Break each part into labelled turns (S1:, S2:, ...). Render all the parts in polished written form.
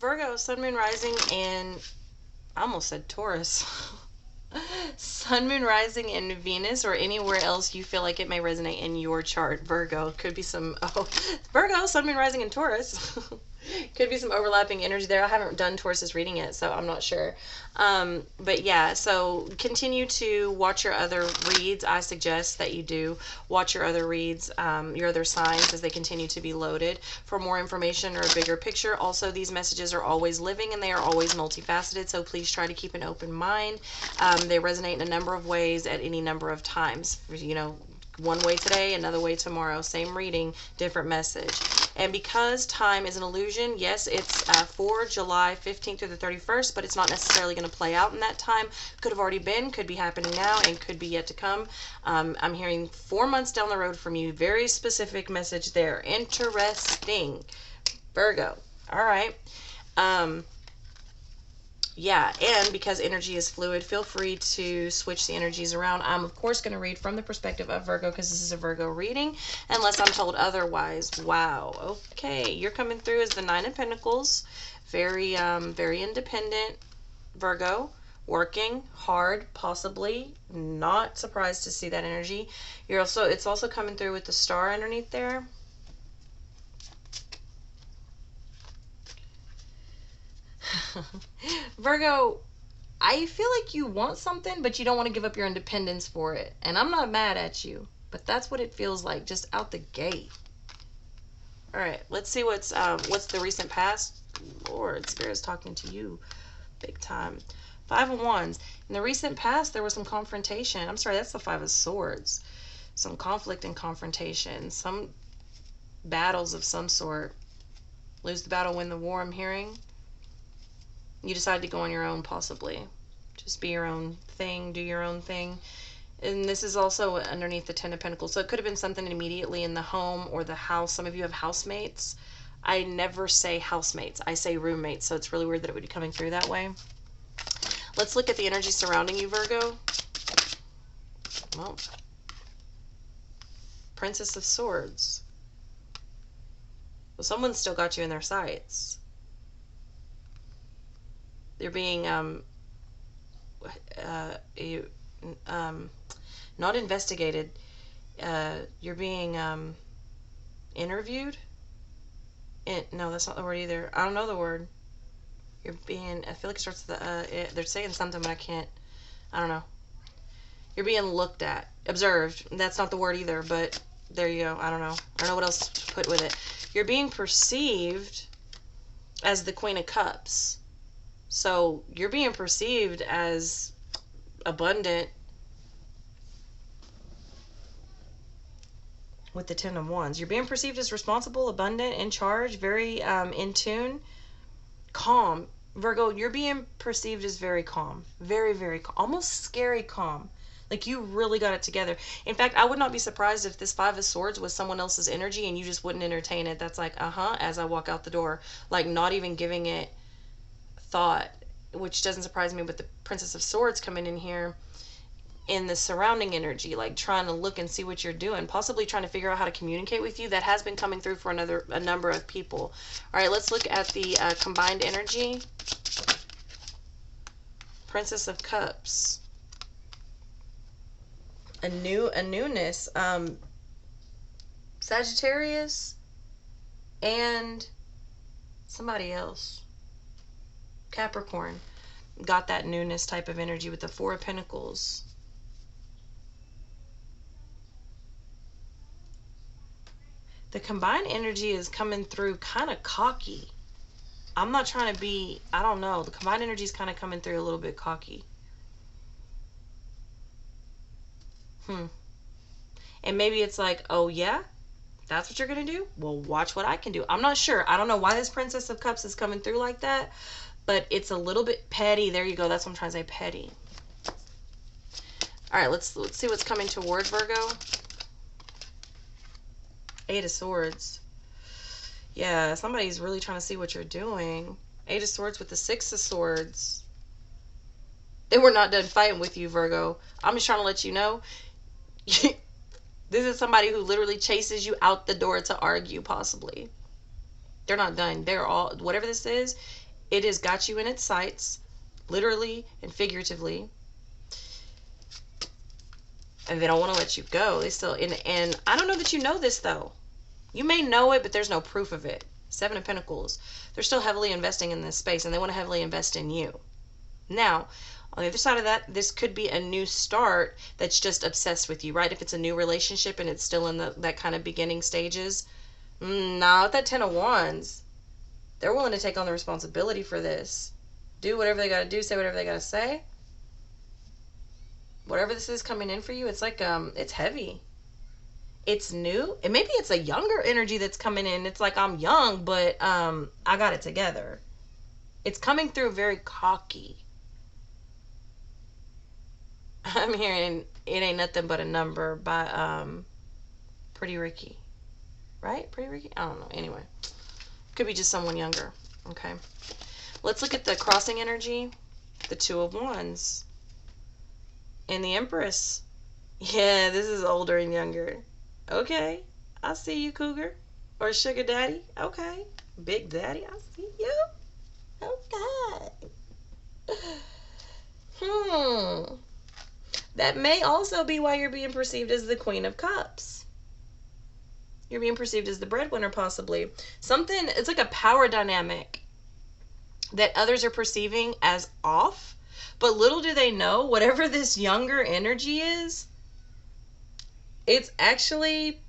S1: Virgo, Sun, Moon, Rising, and I almost said Taurus. Sun, Moon, Rising, and Venus, or anywhere else you feel like it may resonate in your chart. Virgo, could be some, oh, Virgo, Sun, Moon, Rising, and Taurus. Could be some overlapping energy there. I haven't done Taurus's reading yet, so I'm not sure. But yeah, so continue to watch your other reads. I suggest that you do watch your other reads, your other signs, as they continue to be loaded for more information or a bigger picture. Also, these messages are always living and they are always multifaceted, so please try to keep an open mind. They resonate in a number of ways at any number of times. You know, one way today, another way tomorrow. Same reading, different message. And because time is an illusion, yes, it's for July 15th through the 31st, but it's not necessarily going to play out in that time. Could have already been, could be happening now, and could be yet to come. I'm hearing 4 months down the road from you. Very specific message there. Interesting. Virgo. All right. Yeah, and because energy is fluid, feel free to switch the energies around. I'm, of course, going to read from the perspective of Virgo because this is a Virgo reading, unless I'm told otherwise. Wow. Okay, you're coming through as the Nine of Pentacles. Very, very independent Virgo. Working hard, possibly. Not surprised to see that energy. You're also, it's also coming through with the star underneath there. Virgo, I feel like you want something, but you don't want to give up your independence for it. And I'm not mad at you, but that's what it feels like just out the gate. All right, let's see what's the recent past. Lord, Spirit's talking to you big time. Five of Wands. In the recent past, there was some confrontation. I'm sorry, that's the Five of Swords. Some conflict and confrontation. Some battles of some sort. Lose the battle, win the war, I'm hearing. You decide to go on your own, possibly. Just be your own thing, do your own thing. And this is also underneath the Ten of Pentacles. So it could have been something immediately in the home or the house. Some of you have housemates. I never say housemates. I say roommates. So it's really weird that it would be coming through that way. Let's look at the energy surrounding you, Virgo. Well, Princess of Swords. Well, someone's still got you in their sights. They're being not investigated. You're being interviewed. No, that's not the word either. I don't know the word. You're being, I feel like it starts with the, they're saying something, but I don't know. You're being looked at, observed. That's not the word either, but there you go. I don't know. I don't know what else to put with it. You're being perceived as the Queen of Cups. So you're being perceived as abundant with the Ten of Wands. You're being perceived as responsible, abundant, in charge, very in tune, calm. Virgo, you're being perceived as very calm. Very, very calm. Almost scary calm. Like you really got it together. In fact, I would not be surprised if this Five of Swords was someone else's energy and you just wouldn't entertain it. That's like, as I walk out the door. Like not even giving it thought, which doesn't surprise me with the Princess of Swords coming in here in the surrounding energy, like trying to look and see what you're doing, possibly trying to figure out how to communicate with you. That has been coming through for a number of people. All right, let's look at the combined energy. Princess of Cups. A newness. Sagittarius and somebody else. Capricorn got that newness type of energy with the Four of Pentacles. The combined energy is coming through kind of cocky. I'm not trying to be, I don't know. The combined energy is kind of coming through a little bit cocky. And maybe it's like, oh yeah, that's what you're going to do? Well, watch what I can do. I'm not sure. I don't know why this Princess of Cups is coming through like that. But it's a little bit petty. There you go. That's what I'm trying to say, petty. All right, let's see what's coming toward Virgo. Eight of Swords. Yeah, somebody's really trying to see what you're doing. Eight of Swords with the Six of Swords. They were not done fighting with you, Virgo. I'm just trying to let you know. This is somebody who literally chases you out the door to argue, possibly. They're not done. They're all, whatever this is, It has got you in its sights, literally and figuratively. And they don't want to let you go. They still, and I don't know that you know this though. You may know it, but there's no proof of it. Seven of Pentacles. They're still heavily investing in this space, and they want to heavily invest in you. Now, on the other side of that, this could be a new start that's just obsessed with you, right? If it's a new relationship and it's still in that kind of beginning stages. Nah, with that 10 of Wands, they're willing to take on the responsibility for this. Do whatever they got to do, say whatever they got to say. Whatever this is coming in for you, it's like, it's heavy. It's new. And maybe it's a younger energy that's coming in. It's like, I'm young, but I got it together. It's coming through very cocky. I'm hearing It Ain't Nothing But a Number by Pretty Ricky. Right? Pretty Ricky? I don't know. Anyway. Could be just someone younger. Okay. Let's look at the crossing energy. The Two of Wands. And the Empress. Yeah, this is older and younger. Okay. I see you, Cougar. Or Sugar Daddy. Okay. Big Daddy. I see you. Okay. That may also be why you're being perceived as the Queen of Cups. You're being perceived as the breadwinner, possibly. Something, it's like a power dynamic that others are perceiving as off. But little do they know, whatever this younger energy is, it's actually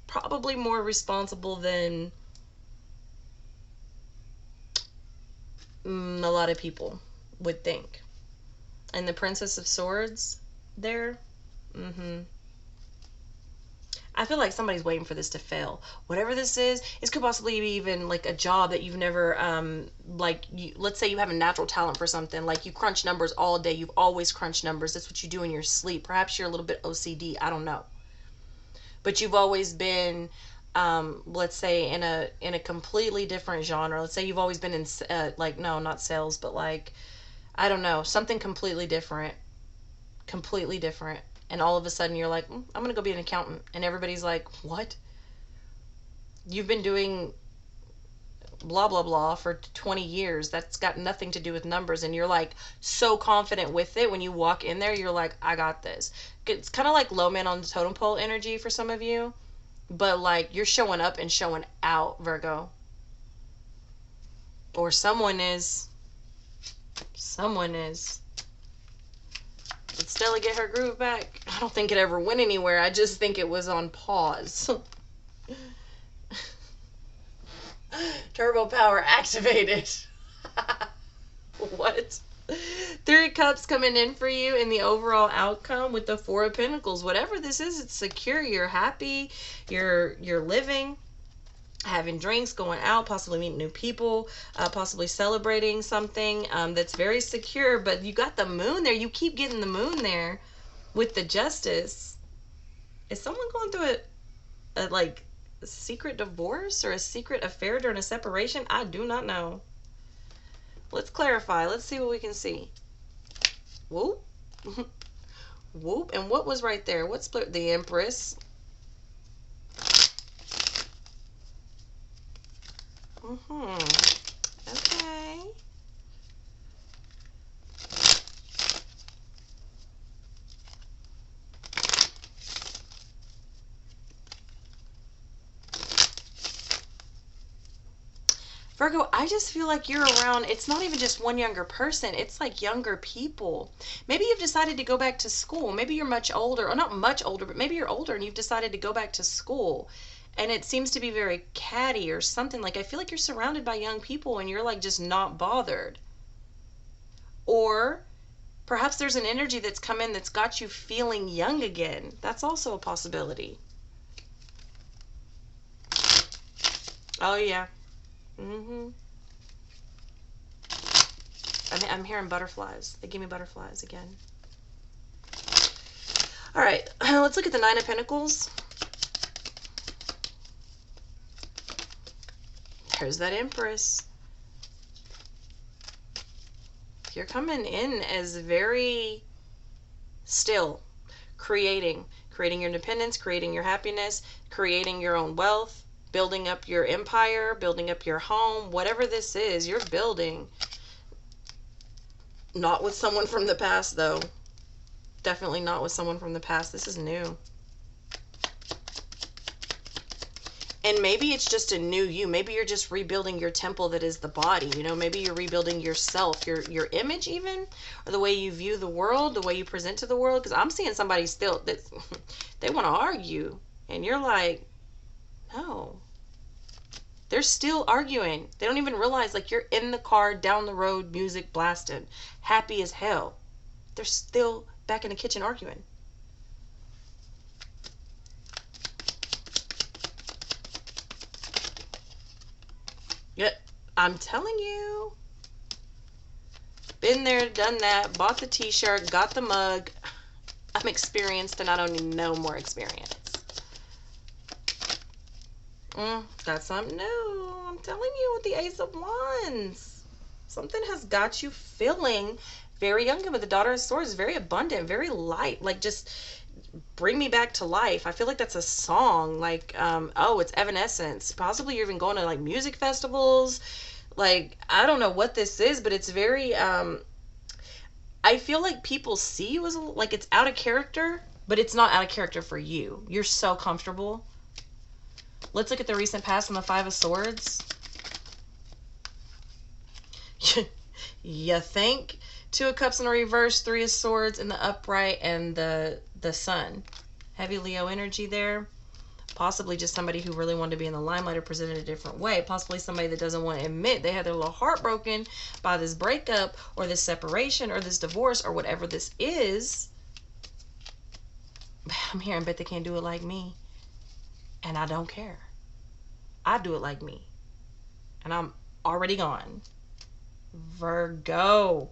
S1: probably more responsible than a lot of people would think. And the Princess of Swords there, I feel like somebody's waiting for this to fail. Whatever this is, this could possibly be even like a job that you've never, let's say you have a natural talent for something, like you crunch numbers all day. You've always crunched numbers. That's what you do in your sleep. Perhaps you're a little bit OCD. I don't know. But you've always been, let's say in a completely different genre. Let's say you've always been in, no, not sales, but like, I don't know, something completely different. And all of a sudden you're like, I'm going to go be an accountant. And everybody's like, what? You've been doing blah, blah, blah for 20 years. That's got nothing to do with numbers. And you're like so confident with it. When you walk in there, you're like, I got this. It's kind of like low man on the totem pole energy for some of you. But like you're showing up and showing out, Virgo. Or someone is. Did Stella get her groove back? I don't think it ever went anywhere. I just think it was on pause. Turbo power activated. What? Three of Cups coming in for you in the overall outcome with the Four of Pentacles. Whatever this is, it's secure. You're happy. You're living. Having drinks, going out, possibly meeting new people, possibly celebrating something that's very secure. But you got the moon there. You keep getting the moon there with the Justice. Is someone going through a secret divorce or a secret affair during a separation? I do not know. Let's clarify. Let's see what we can see. Whoop. Whoop. And what was right there? What split? The Empress. Okay. Virgo, I just feel like you're around, it's not even just one younger person, it's like younger people. Maybe you've decided to go back to school. Maybe you're much older, or not much older, but maybe you're older and you've decided to go back to school. And it seems to be very catty or something. Like, I feel like you're surrounded by young people and you're like just not bothered. Or perhaps there's an energy that's come in that's got you feeling young again. That's also a possibility. Oh, yeah. I'm hearing butterflies. They give me butterflies again. All right, let's look at the Nine of Pentacles. There's that Empress. You're coming in as very still, creating your independence, creating your happiness, creating your own wealth, building up your empire, building up your home, whatever this is, you're building. Not with someone from the past, though. Definitely not with someone from the past. This is new. And maybe it's just a new you. Maybe you're just rebuilding your temple that is the body. You know, maybe you're rebuilding yourself, your image even, or the way you view the world, the way you present to the world. Because I'm seeing somebody still that they want to argue, and you're like, no. They're still arguing. They don't even realize, like, you're in the car down the road, music blasting, happy as hell. They're still back in the kitchen arguing. Yeah, I'm telling you. Been there, done that, bought the t-shirt, got the mug. I'm experienced and I don't need no more experience. Got something new. I'm telling you with the Ace of Wands. Something has got you feeling very young. But the Daughter of Swords is very abundant, very light. Like, just bring me back to life. I feel like that's a song. Like, oh, it's Evanescence. Possibly you're even going to, like, music festivals. Like, I don't know what this is, but it's very, I feel like people see you as, like, it's out of character, but it's not out of character for you. You're so comfortable. Let's look at the recent past on the Five of Swords. You think? Two of Cups in the reverse, Three of Swords in the upright, and the Sun. Heavy Leo energy there. Possibly just somebody who really wanted to be in the limelight or presented a different way. Possibly somebody that doesn't want to admit they had their little heart broken by this breakup or this separation or this divorce or whatever this is. I'm hearing, bet they can't do it like me. And I don't care. I do it like me. And I'm already gone. Virgo.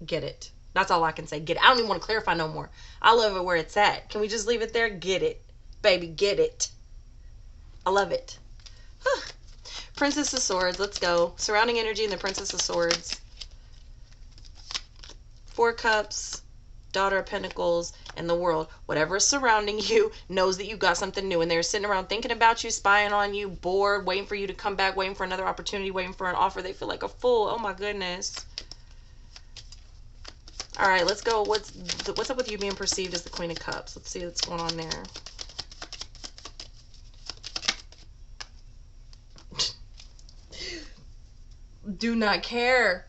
S1: Get it. That's all I can say. Get it. I don't even want to clarify no more. I love it where it's at. Can we just leave it there? Get it. Baby, get it. I love it. Princess of Swords. Let's go. Surrounding energy and the Princess of Swords. Four Cups. Daughter of Pentacles, and the World. Whatever is surrounding you knows that you got something new, and they're sitting around thinking about you, spying on you, bored, waiting for you to come back, waiting for another opportunity, waiting for an offer. They feel like a fool. Oh my goodness. All right, let's go. What's up with you being perceived as the Queen of Cups? Let's see what's going on there. Do not care.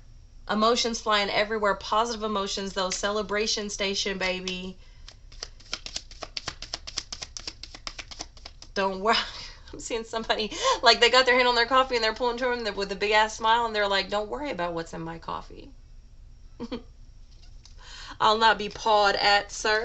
S1: Emotions flying everywhere. Positive emotions, though. Celebration station, baby. Don't worry. I'm seeing somebody, like, they got their hand on their coffee and they're pulling to them with a big ass smile, and they're like, don't worry about what's in my coffee. I'll not be pawed at, sir.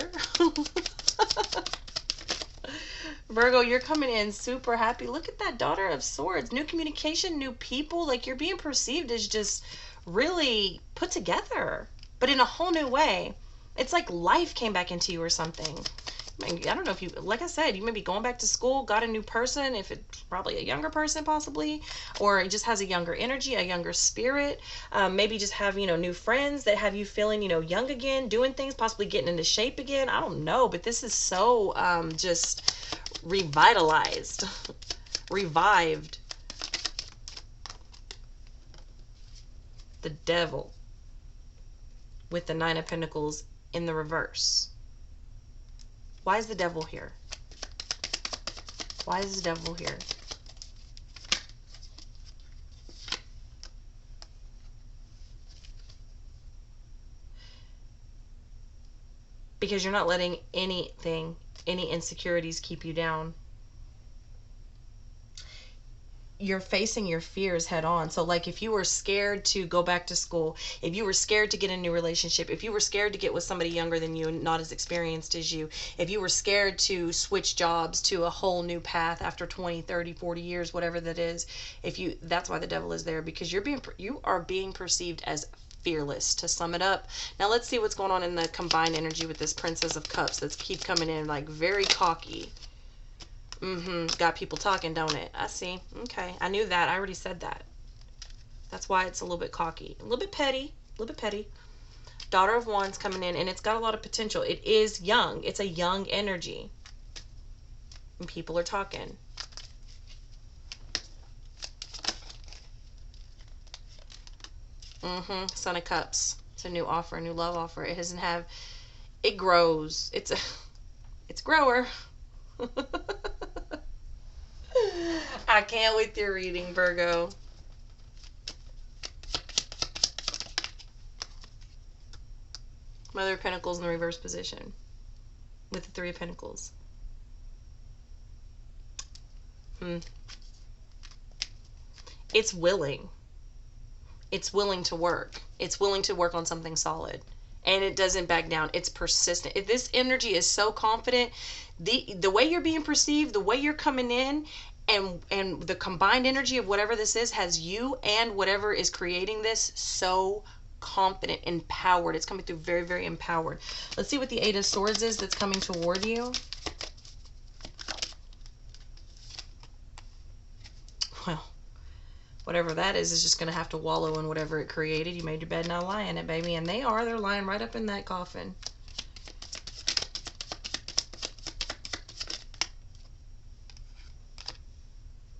S1: Virgo, you're coming in super happy. Look at that Daughter of Swords. New communication, new people. Like, you're being perceived as just really put together, but in a whole new way. It's like life came back into you or something. I mean, I don't know if you, like I said, you may be going back to school, got a new person, if it's probably a younger person possibly, or it just has a younger energy, a younger spirit. Maybe just have, you know, new friends that have you feeling, you know, young again, doing things, possibly getting into shape again. I don't know, but this is so just revitalized, revived. The Devil with the Nine of Pentacles in the reverse. Why is the Devil here? Why is the Devil here? Because you're not letting anything, any insecurities keep you down. You're facing your fears head on. So, like, if you were scared to go back to school, if you were scared to get a new relationship, if you were scared to get with somebody younger than you and not as experienced as you, if you were scared to switch jobs to a whole new path after 20, 30, 40 years, whatever that is, that's why the Devil is there, because you are being perceived as fearless, to sum it up. Now let's see what's going on in the combined energy with this Princess of Cups that's keep coming in, like, very cocky. Got people talking, don't it? I see. Okay. I knew that. I already said that. That's why it's a little bit cocky. A little bit petty. A little bit petty. Daughter of Wands coming in, and it's got a lot of potential. It is young. It's a young energy. And people are talking. Son of Cups. It's a new offer, a new love offer. It doesn't have, it grows. It's a grower. I can't with your reading, Virgo. Mother of Pentacles in the reverse position with the Three of Pentacles. It's willing. It's willing to work. It's willing to work on something solid. And it doesn't back down. It's persistent. If this energy is so confident, the way you're being perceived, the way you're coming in, and the combined energy of whatever this is has you and whatever is creating this so confident, empowered. It's coming through very, very empowered. Let's see what the Eight of Swords is that's coming toward you. Well, whatever that is just going to have to wallow in whatever it created. You made your bed, now lie in it, baby. And they're lying right up in that coffin.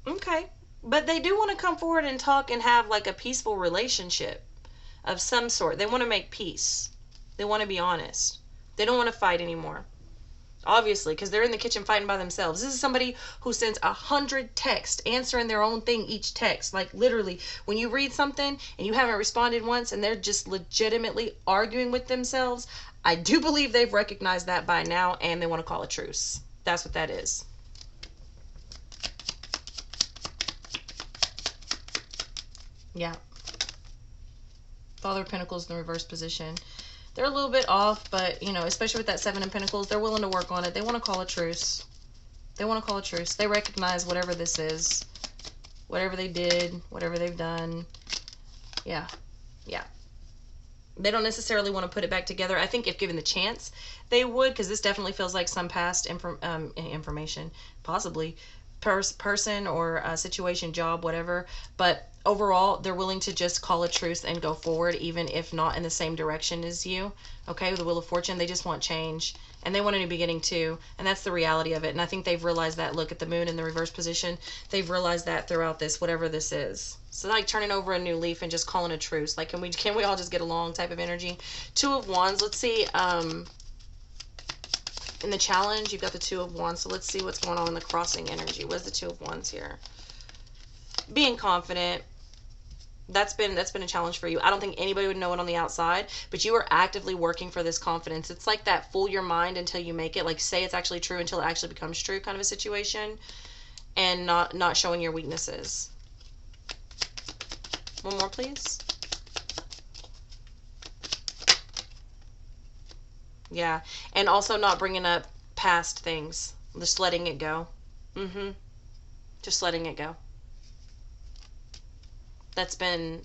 S1: Okay. But they do want to come forward and talk and have like a peaceful relationship of some sort. They want to make peace. They want to be honest. They don't want to fight anymore. Obviously, because they're in the kitchen fighting by themselves. This is somebody who sends 100 texts, answering their own thing each text. Like literally, when you read something and you haven't responded once and they're just legitimately arguing with themselves, I do believe they've recognized that by now and they want to call a truce. That's what that is. Yeah. Father of Pentacles in the reverse position. They're a little bit off, but, you know, especially with that Seven of Pentacles, they're willing to work on it. They want to call a truce. They want to call a truce. They recognize whatever this is, whatever they did, whatever they've done. Yeah. Yeah. They don't necessarily want to put it back together. I think if given the chance, they would, because this definitely feels like some past information, possibly person or situation, job, whatever. But overall, they're willing to just call a truce and go forward, even if not in the same direction as you. Okay, with the Wheel of Fortune, they just want change. And they want a new beginning too. And that's the reality of it. And I think they've realized that. Look at the moon in the reverse position. They've realized that throughout this, whatever this is. So like turning over a new leaf and just calling a truce. Like, can we all just get along type of energy? Two of Wands. Let's see. In the challenge, you've got the Two of Wands. So let's see what's going on in the crossing energy. What's the Two of Wands here? Being confident. That's been a challenge for you. I don't think anybody would know it on the outside, but you are actively working for this confidence. It's like that fool your mind until you make it, like say it's actually true until it actually becomes true kind of a situation, and not showing your weaknesses. One more, please. Yeah, and also not bringing up past things. Just letting it go. Just letting it go. That's been,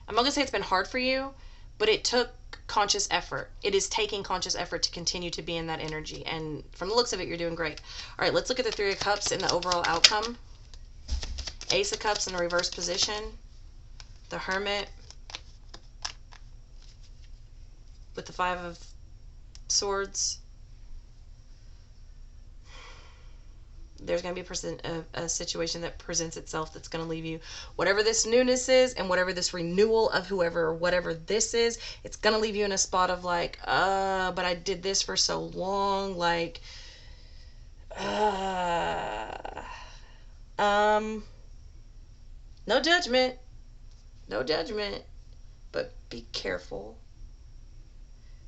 S1: I'm not going to say it's been hard for you, but it took conscious effort. It is taking conscious effort to continue to be in that energy. And from the looks of it, you're doing great. All right, let's look at the Three of Cups and the overall outcome. Ace of Cups in the reverse position. The Hermit. With the Five of Swords. There's going to be a situation that presents itself that's going to leave you, whatever this newness is and whatever this renewal of whoever or whatever this is, it's going to leave you in a spot of like, but I did this for so long, like, no judgment, but be careful,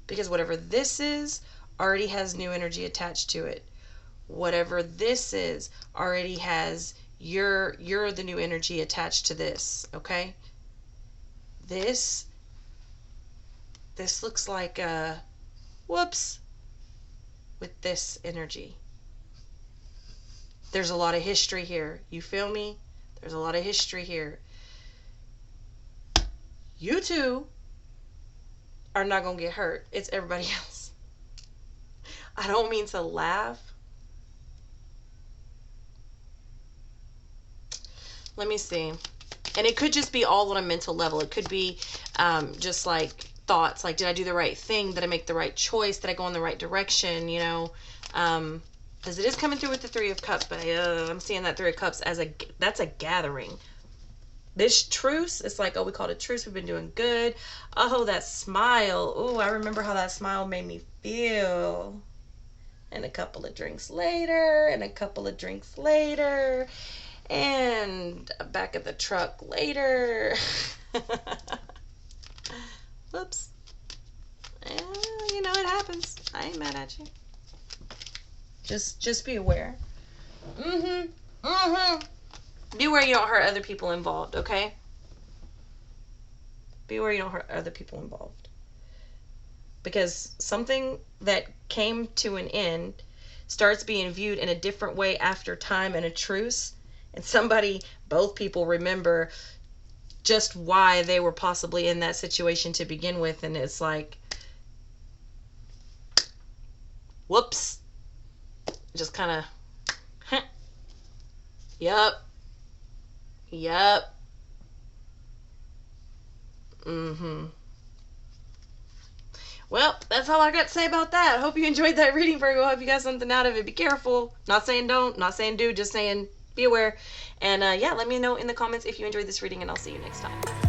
S1: because whatever this is already has new energy attached to it. Whatever this is already has you're the new energy attached to this, okay? This looks like a whoops with this energy. There's a lot of history here. You feel me? There's a lot of history here. You two are not going to get hurt. It's everybody else. I don't mean to laugh. Let me see. And it could just be all on a mental level. It could be just like thoughts, like, did I do the right thing? Did I make the right choice? Did I go in the right direction? You know, because it is coming through with the Three of Cups, but I'm seeing that Three of Cups as that's a gathering. This truce, it's like, oh, we called it truce. We've been doing good. Oh, that smile. Oh, I remember how that smile made me feel. And a couple of drinks later, and a couple of drinks later, and back at the truck later. Whoops. You know, it happens. I ain't mad at you. Just be aware. Be aware you don't hurt other people involved, okay? Be aware you don't hurt other people involved. Because something that came to an end starts being viewed in a different way after time and a truce. And both people remember just why they were possibly in that situation to begin with. And it's like, whoops. Just kind of, yup. Well, that's all I got to say about that. Hope you enjoyed that reading, Virgo. Hope you got something out of it. Be careful. Not saying don't, not saying do, just saying be aware. And yeah, let me know in the comments if you enjoyed this reading, and I'll see you next time.